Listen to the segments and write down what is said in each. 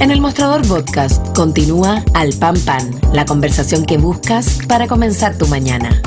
En el Mostrador Podcast continúa Al Pan Pan, la conversación que buscas para comenzar tu mañana.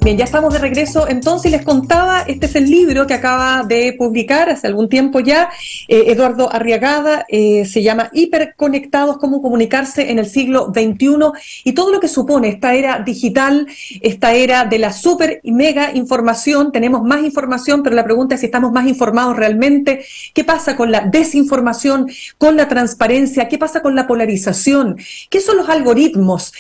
Bien, ya estamos de regreso. Entonces les contaba, este es el libro que acaba de publicar hace algún tiempo ya, Eduardo Arriagada, se llama Hiperconectados, cómo comunicarse en el siglo XXI y todo lo que supone esta era digital, esta era de la super y mega información. Tenemos más información, pero la pregunta es si estamos más informados realmente. ¿Qué pasa con la desinformación, con la transparencia? ¿Qué pasa con la polarización? ¿Qué son los algoritmos?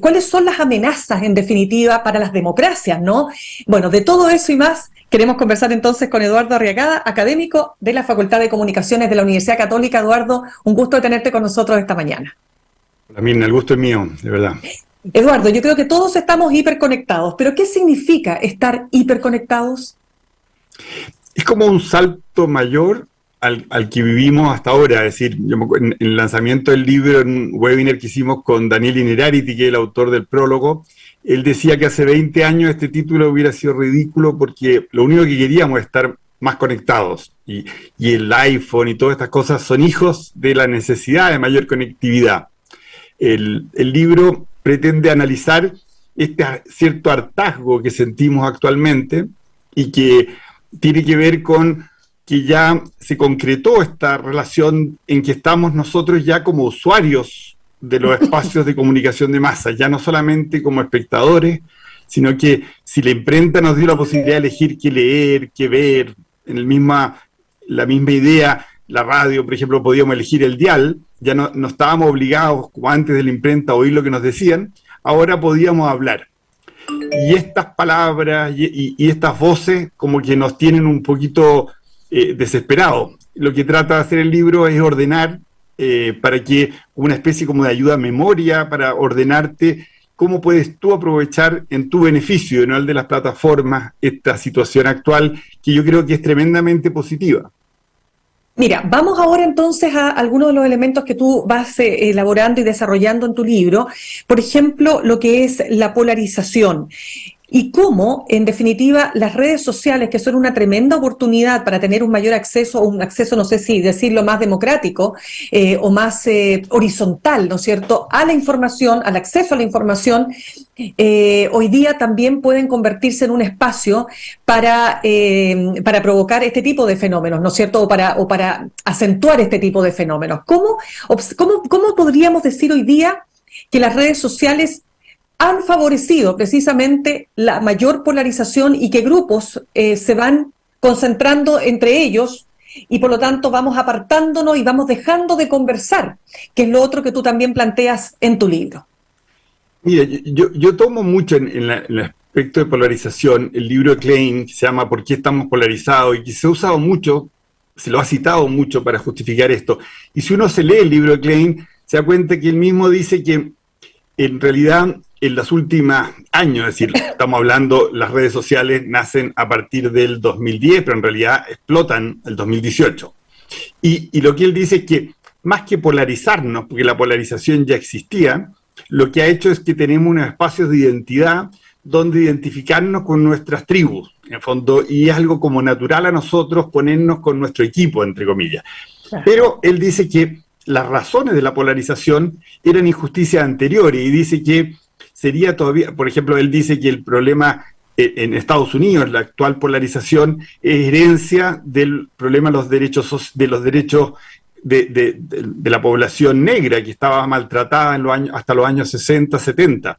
¿Cuáles son las amenazas, en definitiva, para las democracias, ¿no? Bueno, de todo eso y más queremos conversar entonces con Eduardo Arriagada, académico de la Facultad de Comunicaciones de la Universidad Católica. Eduardo, un gusto de tenerte con nosotros esta mañana. Hola Mirna, el gusto es mío, de verdad. Eduardo, yo creo que todos estamos hiperconectados, pero ¿qué significa estar hiperconectados? Es como un salto mayor al que vivimos hasta ahora. Es decir, en el lanzamiento del libro, en un webinar que hicimos con Daniel Innerarity, que es el autor del prólogo, él decía que hace 20 años este título hubiera sido ridículo porque lo único que queríamos es estar más conectados. Y el iPhone y todas estas cosas son hijos de la necesidad de mayor conectividad. El libro pretende analizar este cierto hartazgo que sentimos actualmente y que tiene que ver con que ya se concretó esta relación en que estamos nosotros ya como usuarios de los espacios de comunicación de masa, ya no solamente como espectadores, sino que si la imprenta nos dio la posibilidad de elegir qué leer, qué ver, en la misma idea, la radio, por ejemplo, podíamos elegir el dial, ya no estábamos obligados, como antes de la imprenta, a oír lo que nos decían, ahora podíamos hablar. Y estas palabras y estas voces como que nos tienen un poquito desesperados. Lo que trata de hacer el libro es ordenar, para que una especie como de ayuda a memoria, para ordenarte cómo puedes tú aprovechar en tu beneficio, no el de las plataformas, esta situación actual, que yo creo que es tremendamente positiva. Mira, vamos ahora entonces a algunos de los elementos que tú vas elaborando y desarrollando en tu libro. Por ejemplo, lo que es la polarización. Y cómo, en definitiva, las redes sociales, que son una tremenda oportunidad para tener un mayor acceso, o un acceso, no sé si decirlo, más democrático o más horizontal, ¿no es cierto?, a la información, al acceso a la información, hoy día también pueden convertirse en un espacio para provocar este tipo de fenómenos, ¿no es cierto?, o para acentuar este tipo de fenómenos. ¿Cómo podríamos decir hoy día que las redes sociales han favorecido precisamente la mayor polarización y que grupos se van concentrando entre ellos y por lo tanto vamos apartándonos y vamos dejando de conversar, que es lo otro que tú también planteas en tu libro? Mira, yo tomo mucho en el aspecto de polarización el libro de Klein, que se llama ¿Por qué estamos polarizados? Y que se ha usado mucho, se lo ha citado mucho para justificar esto. Y si uno se lee el libro de Klein, se da cuenta que él mismo dice que en realidad en los últimos años, es decir, estamos hablando, las redes sociales nacen a partir del 2010, pero en realidad explotan el 2018. Y lo que él dice es que más que polarizarnos, porque la polarización ya existía, lo que ha hecho es que tenemos unos espacios de identidad donde identificarnos con nuestras tribus, en el fondo, y es algo como natural a nosotros ponernos con nuestro equipo, entre comillas. Pero él dice que las razones de la polarización eran injusticias anteriores y dice que sería todavía, por ejemplo, él dice que el problema en Estados Unidos, la actual polarización, es herencia del problema de los derechos de la población negra, que estaba maltratada hasta los años 60, 70.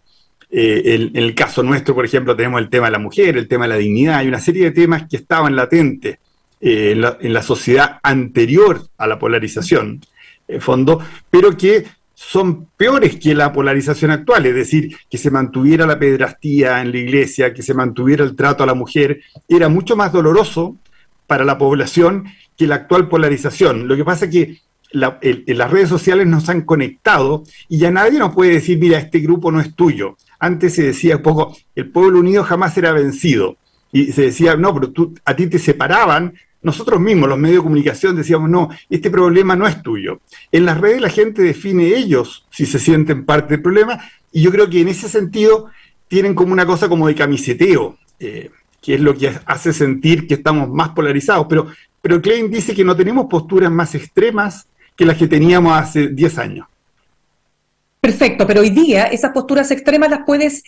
En el caso nuestro, por ejemplo, tenemos el tema de la mujer, el tema de la dignidad, hay una serie de temas que estaban latentes en la sociedad anterior a la polarización, en fondo, pero que son peores que la polarización actual, es decir, que se mantuviera la pederastía en la iglesia, que se mantuviera el trato a la mujer, era mucho más doloroso para la población que la actual polarización. Lo que pasa es que las redes sociales nos han conectado y ya nadie nos puede decir, mira, este grupo no es tuyo. Antes se decía un poco, el pueblo unido jamás será vencido. Y se decía, no, pero a ti te separaban. Nosotros mismos, los medios de comunicación, decíamos, no, este problema no es tuyo. En las redes la gente define ellos si se sienten parte del problema, y yo creo que en ese sentido tienen como una cosa como de camiseteo, que es lo que hace sentir que estamos más polarizados, pero pero Klein dice que no tenemos posturas más extremas que las que teníamos hace 10 años. Perfecto, pero hoy día esas posturas extremas las puedes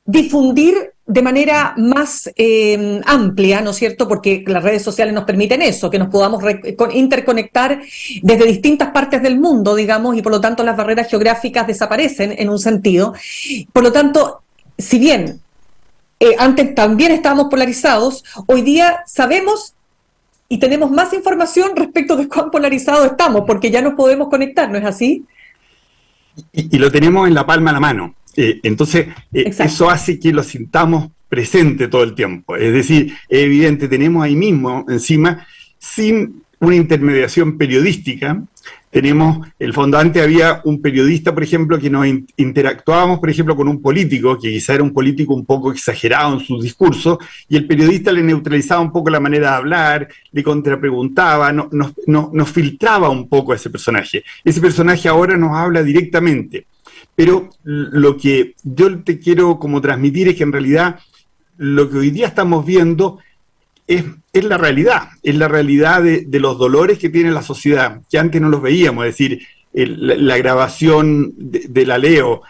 difundir de manera más amplia, ¿no es cierto? Porque las redes sociales nos permiten eso, que nos podamos interconectar desde distintas partes del mundo, digamos, y por lo tanto las barreras geográficas desaparecen en un sentido. Por lo tanto, si bien antes también estábamos polarizados, hoy día sabemos y tenemos más información respecto de cuán polarizados estamos, porque ya nos podemos conectar, ¿no es así? Y lo tenemos en la palma de la mano. Entonces, eso hace que lo sintamos presente todo el tiempo. Es decir, es evidente, tenemos ahí mismo, encima, sin una intermediación periodística, tenemos, el fondo, antes había un periodista, por ejemplo, que nos interactuábamos, por ejemplo, con un político, que quizá era un político un poco exagerado en sus discursos, y el periodista le neutralizaba un poco la manera de hablar, le contrapreguntaba, nos filtraba un poco a ese personaje. Ese personaje ahora nos habla directamente. Pero lo que yo te quiero como transmitir es que en realidad lo que hoy día estamos viendo es la realidad de los dolores que tiene la sociedad, que antes no los veíamos, es decir, la grabación de la Leo,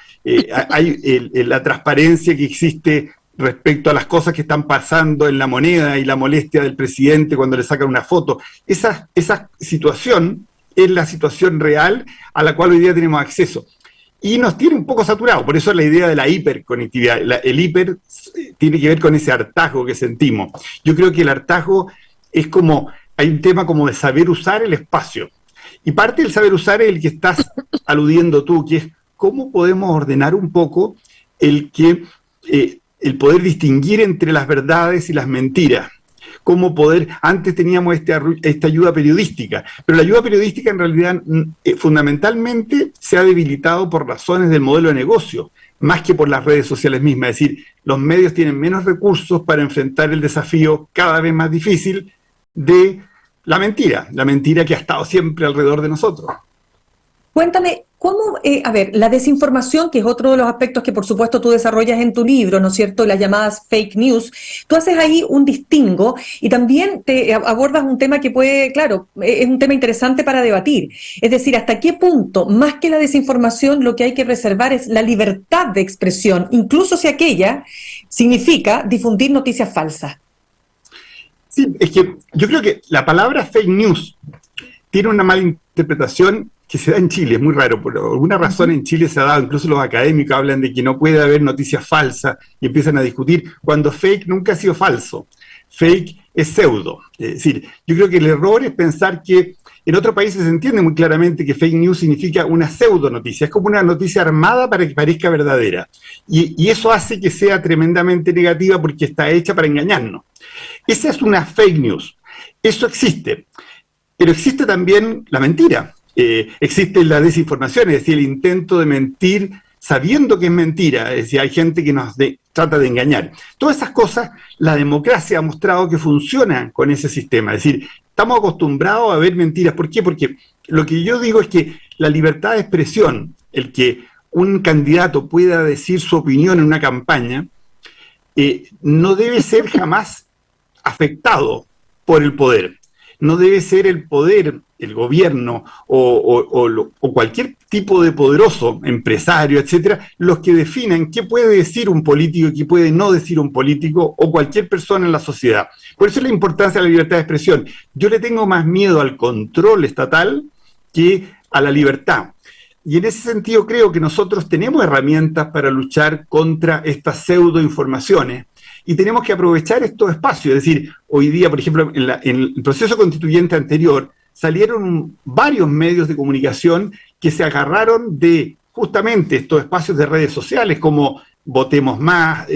hay la transparencia que existe respecto a las cosas que están pasando en la moneda y la molestia del presidente cuando le sacan una foto. Esa situación es la situación real a la cual hoy día tenemos acceso. Y nos tiene un poco saturado, por eso la idea de la hiperconectividad. El hiper tiene que ver con ese hartazgo que sentimos. Yo creo que el hartazgo es como, hay un tema como de saber usar el espacio. Y parte del saber usar es el que estás aludiendo tú, que es cómo podemos ordenar un poco el poder distinguir entre las verdades y las mentiras. Cómo poder, antes teníamos esta ayuda periodística, pero la ayuda periodística en realidad fundamentalmente se ha debilitado por razones del modelo de negocio, más que por las redes sociales mismas. Es decir, los medios tienen menos recursos para enfrentar el desafío cada vez más difícil de la mentira que ha estado siempre alrededor de nosotros. Cuéntame, ¿cómo, la desinformación, que es otro de los aspectos que por supuesto tú desarrollas en tu libro, ¿no es cierto?, las llamadas fake news, tú haces ahí un distingo y también te abordas un tema que puede, claro, es un tema interesante para debatir. Es decir, ¿hasta qué punto, más que la desinformación, lo que hay que preservar es la libertad de expresión, incluso si aquella significa difundir noticias falsas? Sí, es que yo creo que la palabra fake news tiene una mala interpretación que se da en Chile, es muy raro, por alguna razón en Chile se ha dado, incluso los académicos hablan de que no puede haber noticias falsas y empiezan a discutir, cuando fake nunca ha sido falso, fake es pseudo. Es decir, yo creo que el error es pensar que en otros países se entiende muy claramente que fake news significa una pseudo noticia, es como una noticia armada para que parezca verdadera, y eso hace que sea tremendamente negativa porque está hecha para engañarnos. Esa es una fake news, eso existe, pero existe también la mentira. Existe la desinformación, es decir, el intento de mentir sabiendo que es mentira, es decir, hay gente que nos trata de engañar. Todas esas cosas, la democracia ha mostrado que funcionan con ese sistema, es decir, estamos acostumbrados a ver mentiras. ¿Por qué? Porque lo que yo digo es que la libertad de expresión, el que un candidato pueda decir su opinión en una campaña, no debe ser jamás afectado por el poder. No debe ser el poder, el gobierno o cualquier tipo de poderoso, empresario, etcétera, los que definan qué puede decir un político y qué puede no decir un político o cualquier persona en la sociedad. Por eso es la importancia de la libertad de expresión. Yo le tengo más miedo al control estatal que a la libertad. Y en ese sentido creo que nosotros tenemos herramientas para luchar contra estas pseudoinformaciones. Y tenemos que aprovechar estos espacios, es decir, hoy día, por ejemplo, en el proceso constituyente anterior, salieron varios medios de comunicación que se agarraron de justamente estos espacios de redes sociales, como Votemos Más,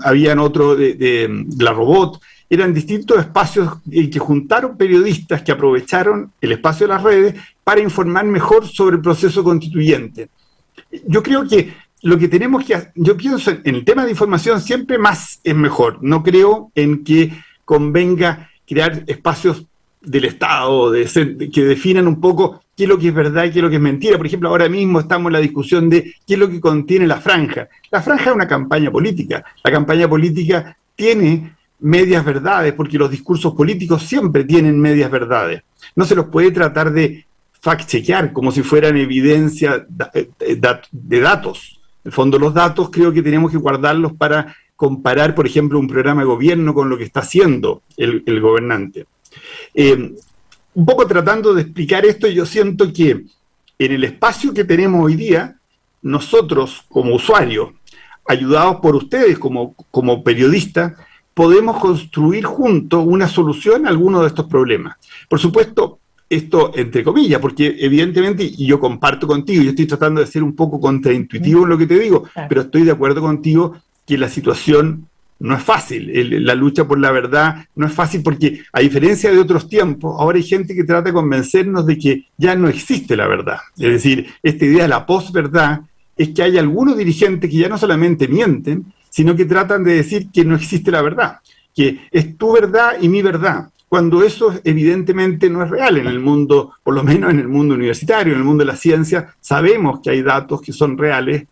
habían otro de La Robot, eran distintos espacios en que juntaron periodistas que aprovecharon el espacio de las redes para informar mejor sobre el proceso constituyente. Yo creo que lo que tenemos que hacer, yo pienso en el tema de información, siempre más es mejor. No creo en que convenga crear espacios del Estado que definan un poco qué es lo que es verdad y qué es lo que es mentira. Por ejemplo, ahora mismo estamos en la discusión de qué es lo que contiene la franja. La franja es una campaña política. La campaña política tiene medias verdades, porque los discursos políticos siempre tienen medias verdades. No se los puede tratar de fact-chequear como si fueran evidencia de datos. En el fondo, los datos creo que tenemos que guardarlos para comparar, por ejemplo, un programa de gobierno con lo que está haciendo el gobernante. Un poco tratando de explicar esto, yo siento que en el espacio que tenemos hoy día, nosotros como usuarios, ayudados por ustedes como periodistas, podemos construir juntos una solución a alguno de estos problemas. Por supuesto, esto entre comillas, porque evidentemente, y yo comparto contigo, yo estoy tratando de ser un poco contraintuitivo en lo que te digo, pero estoy de acuerdo contigo que la situación no es fácil, la lucha por la verdad no es fácil porque, a diferencia de otros tiempos, ahora hay gente que trata de convencernos de que ya no existe la verdad. Es decir, esta idea de la posverdad es que hay algunos dirigentes que ya no solamente mienten, sino que tratan de decir que no existe la verdad, que es tu verdad y mi verdad, cuando eso evidentemente no es real en el mundo, por lo menos en el mundo universitario, en el mundo de la ciencia, sabemos que hay datos que son reales,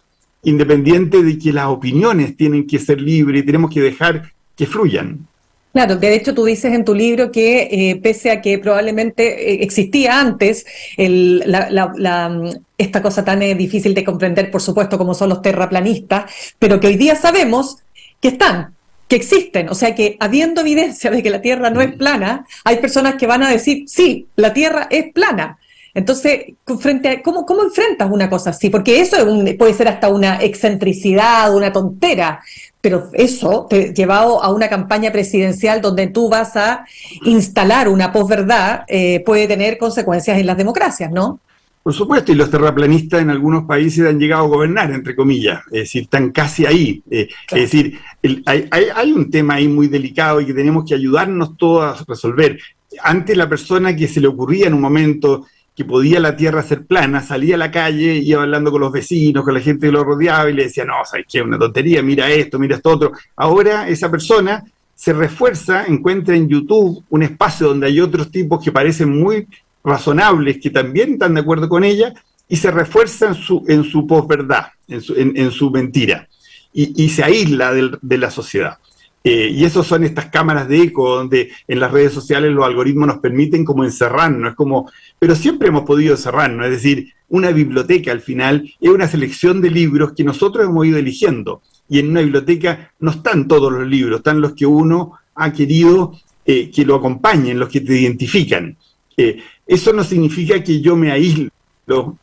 independiente de que las opiniones tienen que ser libres y tenemos que dejar que fluyan. Claro, de hecho tú dices en tu libro que pese a que probablemente existía antes esta cosa tan difícil de comprender, por supuesto, como son los terraplanistas, pero que hoy día sabemos que están, que existen, o sea que habiendo evidencia de que la Tierra no es plana, hay personas que van a decir, sí, la Tierra es plana. Entonces, ¿cómo enfrentas una cosa así? Porque eso puede ser hasta una excentricidad, una tontera, pero eso, llevado a una campaña presidencial donde tú vas a instalar una posverdad, puede tener consecuencias en las democracias, ¿no? Por supuesto, y los terraplanistas en algunos países han llegado a gobernar, entre comillas, es decir, están casi ahí. Claro. Es decir, hay un tema ahí muy delicado y que tenemos que ayudarnos todos a resolver. Antes la persona que se le ocurría en un momento que podía la Tierra ser plana, salía a la calle, iba hablando con los vecinos, con la gente que lo rodeaba y le decía, no, ¿sabes qué? Una tontería, mira esto otro. Ahora esa persona se refuerza, encuentra en YouTube un espacio donde hay otros tipos que parecen muy razonables, que también están de acuerdo con ella, y se refuerza en su posverdad, en su mentira, y se aísla de la sociedad. Y eso son estas cámaras de eco, donde en las redes sociales los algoritmos nos permiten como encerrarnos, pero siempre hemos podido encerrarnos, es decir, una biblioteca al final es una selección de libros que nosotros hemos ido eligiendo, y en una biblioteca no están todos los libros, están los que uno ha querido que lo acompañen, los que te identifican. Eso no significa que yo me aíslo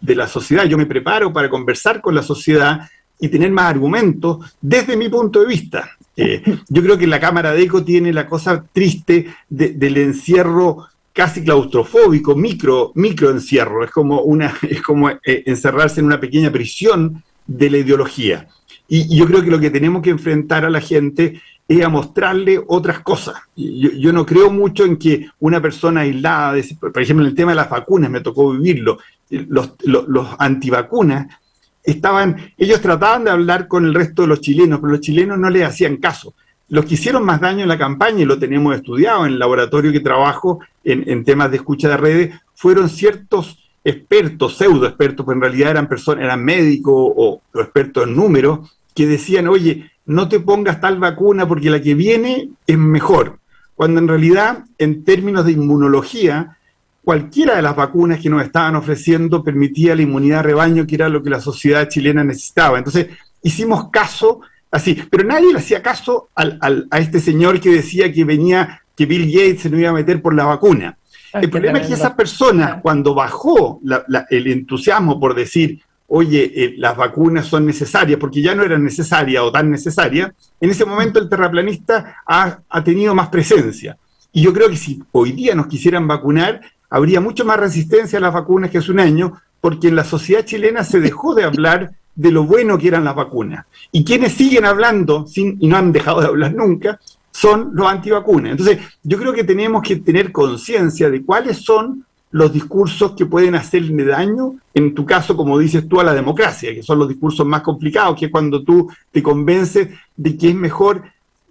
de la sociedad, yo me preparo para conversar con la sociedad y tener más argumentos desde mi punto de vista. Yo creo que la cámara de eco tiene la cosa triste del encierro casi claustrofóbico, micro encierro, es como encerrarse en una pequeña prisión de la ideología. Y yo creo que lo que tenemos que enfrentar a la gente es a mostrarle otras cosas. Yo no creo mucho en que una persona aislada, por ejemplo, en el tema de las vacunas, me tocó vivirlo, los antivacunas, ellos trataban de hablar con el resto de los chilenos, pero los chilenos no les hacían caso. Los que hicieron más daño en la campaña, y lo tenemos estudiado en el laboratorio que trabajo en temas de escucha de redes, fueron ciertos expertos, pseudoexpertos, pero en realidad eran médicos o expertos en números, que decían, oye, no te pongas tal vacuna porque la que viene es mejor. Cuando en realidad, en términos de inmunología, cualquiera de las vacunas que nos estaban ofreciendo permitía la inmunidad de rebaño, que era lo que la sociedad chilena necesitaba. Entonces, hicimos caso así, pero nadie le hacía caso a este señor que decía que Bill Gates se nos iba a meter por la vacuna. El problema es que esas personas, cuando bajó el entusiasmo por decir, oye, las vacunas son necesarias, porque ya no eran necesarias o tan necesarias, en ese momento el terraplanista ha tenido más presencia. Y yo creo que si hoy día nos quisieran vacunar, habría mucho más resistencia a las vacunas que hace un año, porque en la sociedad chilena se dejó de hablar de lo bueno que eran las vacunas. Y quienes siguen hablando, y no han dejado de hablar nunca, son los antivacunas. Entonces, yo creo que tenemos que tener conciencia de cuáles son los discursos que pueden hacerle daño, en tu caso, como dices tú, a la democracia, que son los discursos más complicados, que es cuando tú te convences de que es mejor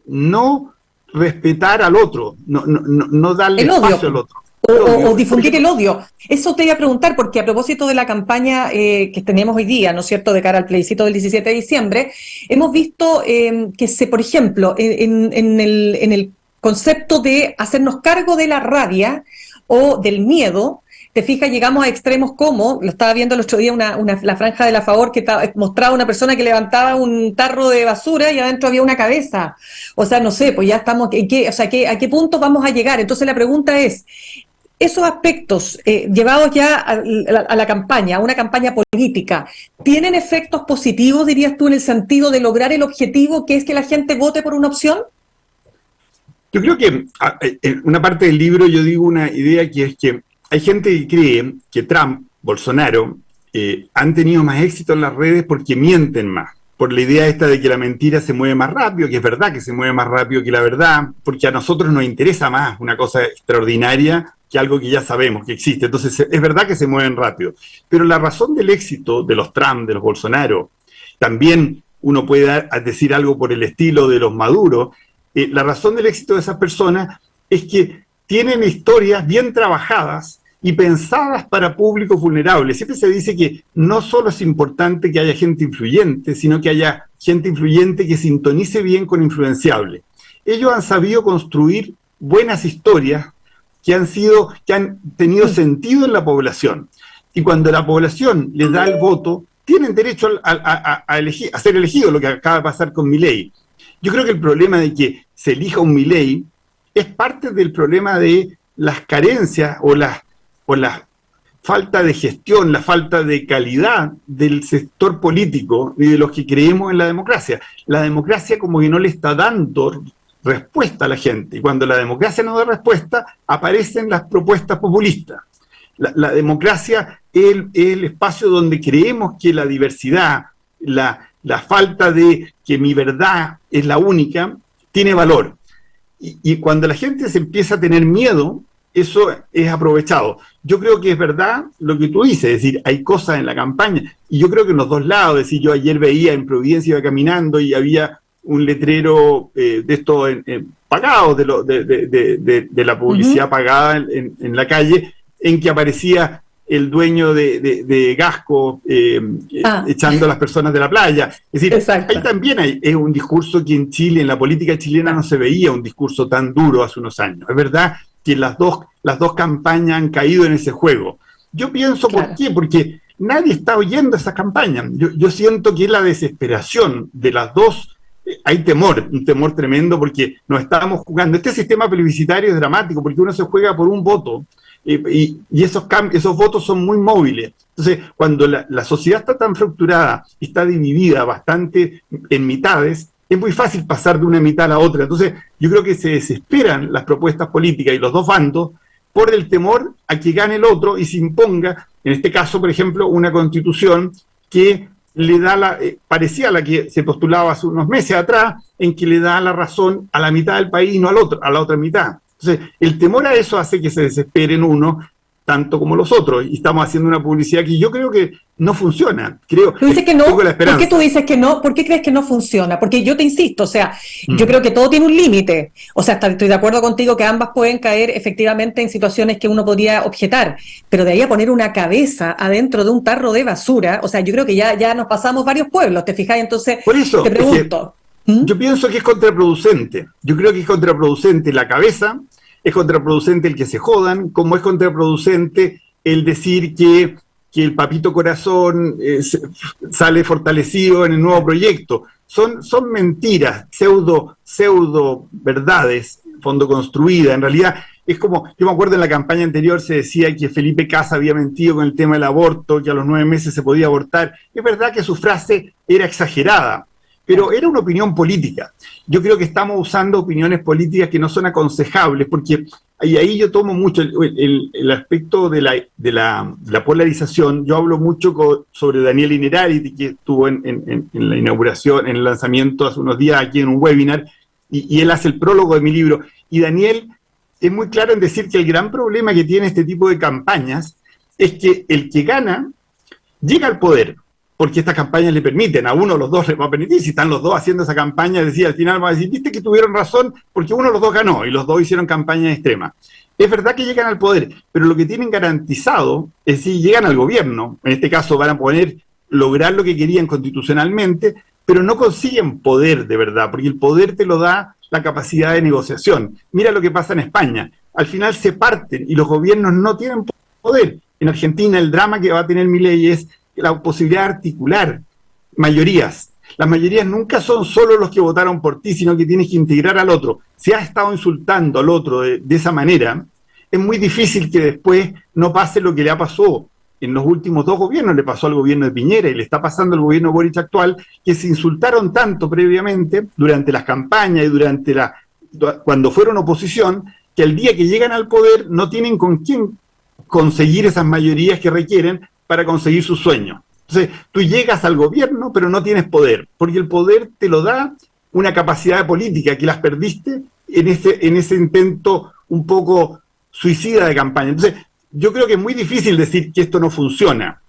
no respetar al otro, no darle espacio al otro. O difundir el odio. Eso te iba a preguntar, porque a propósito de la campaña que tenemos hoy día, ¿no es cierto?, de cara al plebiscito del 17 de diciembre, hemos visto que por ejemplo, en el concepto de hacernos cargo de la rabia o del miedo. Te fijas, llegamos a extremos como, lo estaba viendo el otro día, la franja de la Favor que mostraba una persona que levantaba un tarro de basura y adentro había una cabeza. O sea, no sé, pues ya estamos, ¿a qué punto vamos a llegar? Entonces la pregunta es, esos aspectos llevados ya a la campaña, a una campaña política, ¿tienen efectos positivos, dirías tú, en el sentido de lograr el objetivo que es que la gente vote por una opción? Yo creo que en una parte del libro yo digo una idea que es que hay gente que cree que Trump, Bolsonaro, han tenido más éxito en las redes porque mienten más, por la idea esta de que la mentira se mueve más rápido, que es verdad que se mueve más rápido que la verdad, porque a nosotros nos interesa más una cosa extraordinaria que algo que ya sabemos que existe. Entonces es verdad que se mueven rápido, pero la razón del éxito de los Trump, de los Bolsonaro, también uno puede decir algo por el estilo de los Maduro, la razón del éxito de esas personas es que tienen historias bien trabajadas y pensadas para públicos vulnerables. Siempre se dice que no solo es importante que haya gente influyente, sino que haya gente influyente que sintonice bien con influenciables. Ellos han sabido construir buenas historias que han tenido sentido en la población. Y cuando la población les da el voto, tienen derecho a elegir, a ser elegidos, lo que acaba de pasar con Milei. Yo creo que el problema de que se elija un Milei es parte del problema de las carencias o la falta de gestión, la falta de calidad del sector político y de los que creemos en la democracia. La democracia como que no le está dando respuesta a la gente, y cuando la democracia no da respuesta, aparecen las propuestas populistas. La democracia es el espacio donde creemos que la diversidad, la falta de que mi verdad es la única, tiene valor. Y cuando la gente se empieza a tener miedo, eso es aprovechado. Yo creo que es verdad lo que tú dices, es decir, hay cosas en la campaña, y yo creo que en los dos lados, es decir, yo ayer veía en Providencia, iba caminando y había un letrero de estos pagados, de la publicidad pagada en la calle, en que aparecía el dueño de Gasco echando a las personas de la playa. Es decir, exacto. Ahí también es un discurso que en Chile, en la política chilena, no se veía un discurso tan duro hace unos años. Es verdad que las dos campañas han caído en ese juego. Yo pienso, claro. ¿Por qué? Porque nadie está oyendo esas campañas. Yo siento que es la desesperación de las dos. Hay temor, un temor tremendo, porque nos estamos jugando. Este sistema plebiscitario es dramático, porque uno se juega por un voto, y esos votos son muy móviles. Entonces, cuando la sociedad está tan fracturada y está dividida bastante en mitades, es muy fácil pasar de una mitad a la otra. Entonces, yo creo que se desesperan las propuestas políticas y los dos bandos por el temor a que gane el otro y se imponga, en este caso, por ejemplo, una constitución que le da parecía la que se postulaba hace unos meses atrás, en que le da la razón a la mitad del país y no a la otra mitad. Entonces, el temor a eso hace que se desesperen unos tanto como los otros, y estamos haciendo una publicidad que yo creo que no funciona. Tú dices que no. ¿Por qué tú dices que no? ¿Por qué crees que no funciona? Porque yo te insisto, o sea, yo creo que todo tiene un límite. O sea, estoy de acuerdo contigo que ambas pueden caer efectivamente en situaciones que uno podría objetar, pero de ahí a poner una cabeza adentro de un tarro de basura, o sea, yo creo que ya nos pasamos varios pueblos, ¿te fijas? Entonces, por eso, te pregunto. Yo pienso que es contraproducente. Yo creo que es contraproducente la cabeza, es contraproducente el que se jodan, como es contraproducente el decir que el papito corazón sale fortalecido en el nuevo proyecto. Son mentiras, pseudo verdades, fondo construida. En realidad es como, yo me acuerdo en la campaña anterior se decía que Felipe Kast había mentido con el tema del aborto, que a los 9 meses se podía abortar. Es verdad que su frase era exagerada, pero era una opinión política. Yo creo que estamos usando opiniones políticas que no son aconsejables, porque ahí yo tomo mucho el aspecto de la polarización. Yo hablo mucho sobre Daniel Innerarity, que estuvo en la inauguración, en el lanzamiento hace unos días aquí en un webinar, y él hace el prólogo de mi libro. Y Daniel es muy claro en decir que el gran problema que tiene este tipo de campañas es que el que gana llega al poder, porque estas campañas le permiten, a uno o los dos les va a permitir, si están los dos haciendo esa campaña, decir, al final va a decir, viste que tuvieron razón, porque uno de los dos ganó, y los dos hicieron campañas extremas. Es verdad que llegan al poder, pero lo que tienen garantizado es si llegan al gobierno, en este caso van a poder lograr lo que querían constitucionalmente, pero no consiguen poder de verdad, porque el poder te lo da la capacidad de negociación. Mira lo que pasa en España. Al final se parten y los gobiernos no tienen poder. En Argentina el drama que va a tener Milei es la posibilidad de articular mayorías. Las mayorías nunca son solo los que votaron por ti, sino que tienes que integrar al otro. Si has estado insultando al otro de esa manera, es muy difícil que después no pase lo que le ha pasado en los últimos 2 gobiernos. Le pasó al gobierno de Piñera y le está pasando al gobierno Boric actual, que se insultaron tanto previamente, durante las campañas y cuando fueron oposición, que el día que llegan al poder no tienen con quién conseguir esas mayorías que requieren para conseguir sus sueños. Entonces, tú llegas al gobierno, pero no tienes poder, porque el poder te lo da una capacidad política que las perdiste en ese intento un poco suicida de campaña. Entonces, yo creo que es muy difícil decir que esto no funciona.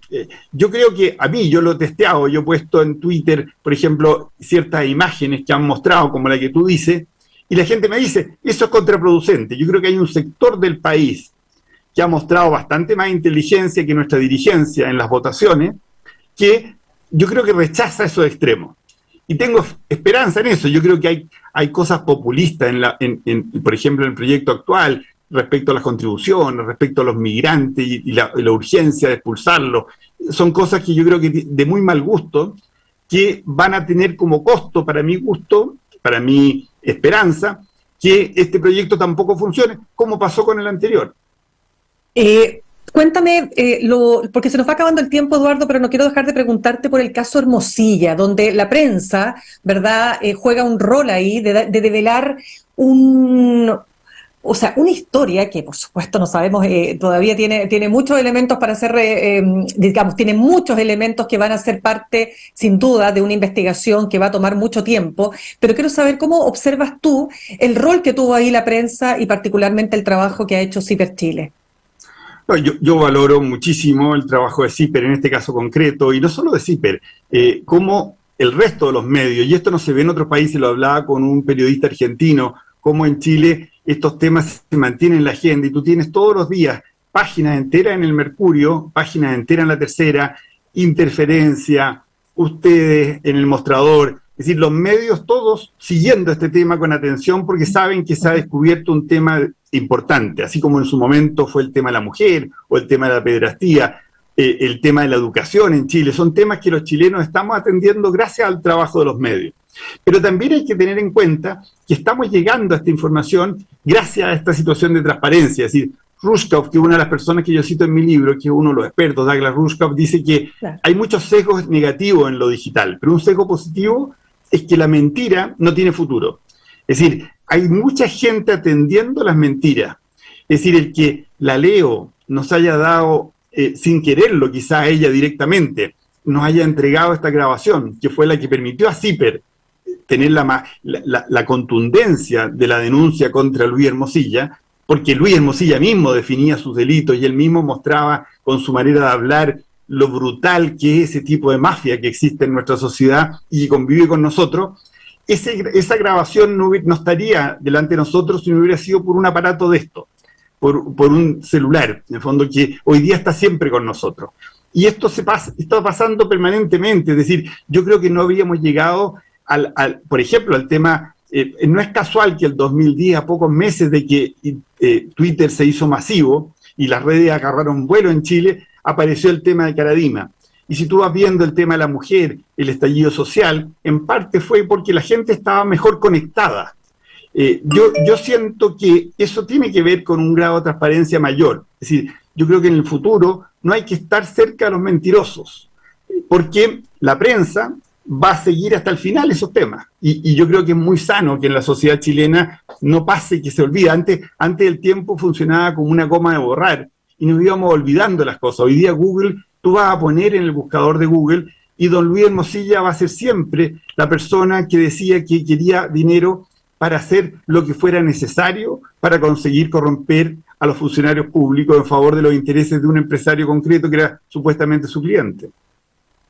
Yo creo que yo lo he testeado, yo he puesto en Twitter, por ejemplo, ciertas imágenes que han mostrado, como la que tú dices, y la gente me dice, eso es contraproducente. Yo creo que hay un sector del país que ha mostrado bastante más inteligencia que nuestra dirigencia en las votaciones, que yo creo que rechaza esos extremos. Y tengo esperanza en eso. Yo creo que hay cosas populistas, por ejemplo, en el proyecto actual, respecto a las contribuciones, respecto a los migrantes y la urgencia de expulsarlos. Son cosas que yo creo que de muy mal gusto, que van a tener como costo, para mi gusto, para mi esperanza, que este proyecto tampoco funcione, como pasó con el anterior. Cuéntame, porque se nos va acabando el tiempo, Eduardo, pero no quiero dejar de preguntarte por el caso Hermosilla, donde la prensa, ¿verdad?, juega un rol ahí de develar una historia que, por supuesto, no sabemos, todavía tiene muchos elementos para ser, tiene muchos elementos que van a ser parte, sin duda, de una investigación que va a tomar mucho tiempo, pero quiero saber cómo observas tú el rol que tuvo ahí la prensa y particularmente el trabajo que ha hecho CIPER Chile. Yo valoro muchísimo el trabajo de CIPER en este caso concreto, y no solo de CIPER, como el resto de los medios, y esto no se ve en otros países, lo hablaba con un periodista argentino, como en Chile estos temas se mantienen en la agenda, y tú tienes todos los días páginas enteras en el Mercurio, páginas enteras en La Tercera, Interferencia, ustedes en El Mostrador, es decir, los medios todos siguiendo este tema con atención porque saben que se ha descubierto un tema importante, así como en su momento fue el tema de la mujer o el tema de la pederastía, el tema de la educación en Chile. Son temas que los chilenos estamos atendiendo gracias al trabajo de los medios. Pero también hay que tener en cuenta que estamos llegando a esta información gracias a esta situación de transparencia. Es decir, Rushkoff, que es una de las personas que yo cito en mi libro, que es uno de los expertos, Douglas Rushkoff, dice que hay muchos sesgos negativos en lo digital, pero un sesgo positivo es que la mentira no tiene futuro. Es decir, hay mucha gente atendiendo las mentiras. Es decir, el que la Leo nos haya dado, sin quererlo, quizás a ella directamente, nos haya entregado esta grabación, que fue la que permitió a CIPER tener la contundencia de la denuncia contra Luis Hermosilla, porque Luis Hermosilla mismo definía sus delitos y él mismo mostraba con su manera de hablar lo brutal que es ese tipo de mafia que existe en nuestra sociedad y que convive con nosotros. Esa grabación no estaría delante de nosotros si no hubiera sido por un aparato de esto, por un celular, en el fondo, que hoy día está siempre con nosotros. Y esto está pasando permanentemente, es decir, yo creo que no habíamos llegado por ejemplo, al tema, no es casual que el 2010, a pocos meses de que Twitter se hizo masivo y las redes agarraron vuelo en Chile, apareció el tema de Caradima. Y si tú vas viendo el tema de la mujer, el estallido social, en parte fue porque la gente estaba mejor conectada. Yo siento que eso tiene que ver con un grado de transparencia mayor. Es decir, yo creo que en el futuro no hay que estar cerca de los mentirosos, porque la prensa va a seguir hasta el final esos temas. Y yo creo que es muy sano que en la sociedad chilena no pase que se olvide. Antes el tiempo funcionaba como una goma de borrar y nos íbamos olvidando las cosas. Hoy día Google, tú vas a poner en el buscador de Google y don Luis Hermosilla va a ser siempre la persona que decía que quería dinero para hacer lo que fuera necesario para conseguir corromper a los funcionarios públicos en favor de los intereses de un empresario concreto que era supuestamente su cliente.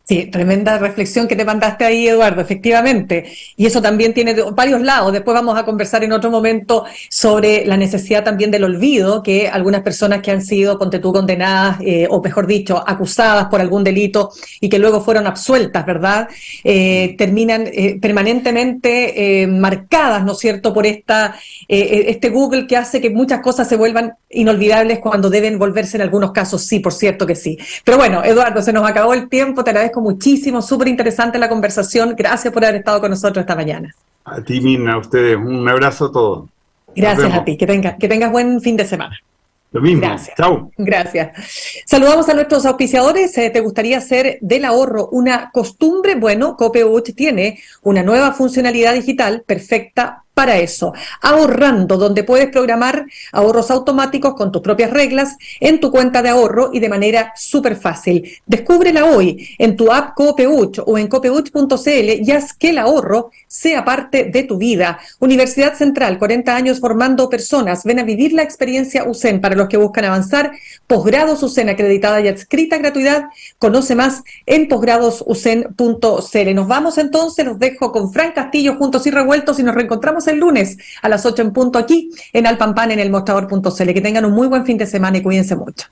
Sí, tremenda reflexión que te mandaste ahí, Eduardo, efectivamente. Y eso también tiene varios lados. Después vamos a conversar en otro momento sobre la necesidad también del olvido, que algunas personas que han sido, ponte tú, condenadas, o mejor dicho, acusadas por algún delito y que luego fueron absueltas, ¿verdad? Terminan permanentemente marcadas, ¿no es cierto?, por este Google que hace que muchas cosas se vuelvan inolvidables cuando deben volverse en algunos casos, sí, por cierto que sí. Pero bueno, Eduardo, se nos acabó el tiempo, te agradezco muchísimo, súper interesante la conversación, gracias por haber estado con nosotros esta mañana. A ti, Mina, a ustedes, un abrazo a todos. Gracias a ti, que tengas buen fin de semana. Lo mismo, Gracias. chao. Gracias. Saludamos a nuestros auspiciadores. ¿Te gustaría hacer del ahorro una costumbre? Bueno, Copeuch tiene una nueva funcionalidad digital perfecta para eso, ahorrando, donde puedes programar ahorros automáticos con tus propias reglas en tu cuenta de ahorro y de manera súper fácil. Descúbrela hoy en tu app Copeuch o en copeuch.cl y haz que el ahorro sea parte de tu vida. Universidad Central, 40 años formando personas. Ven a vivir la experiencia USEN para los que buscan avanzar. Posgrados USEN, acreditada y adscrita a gratuidad. Conoce más en posgradosusen.cl. Nos vamos entonces, los dejo con Fran Castillo, Juntos y Revueltos, y nos reencontramos el lunes a las 8 en punto aquí en Alpampan en el mostrador.cl. Que tengan un muy buen fin de semana y cuídense mucho.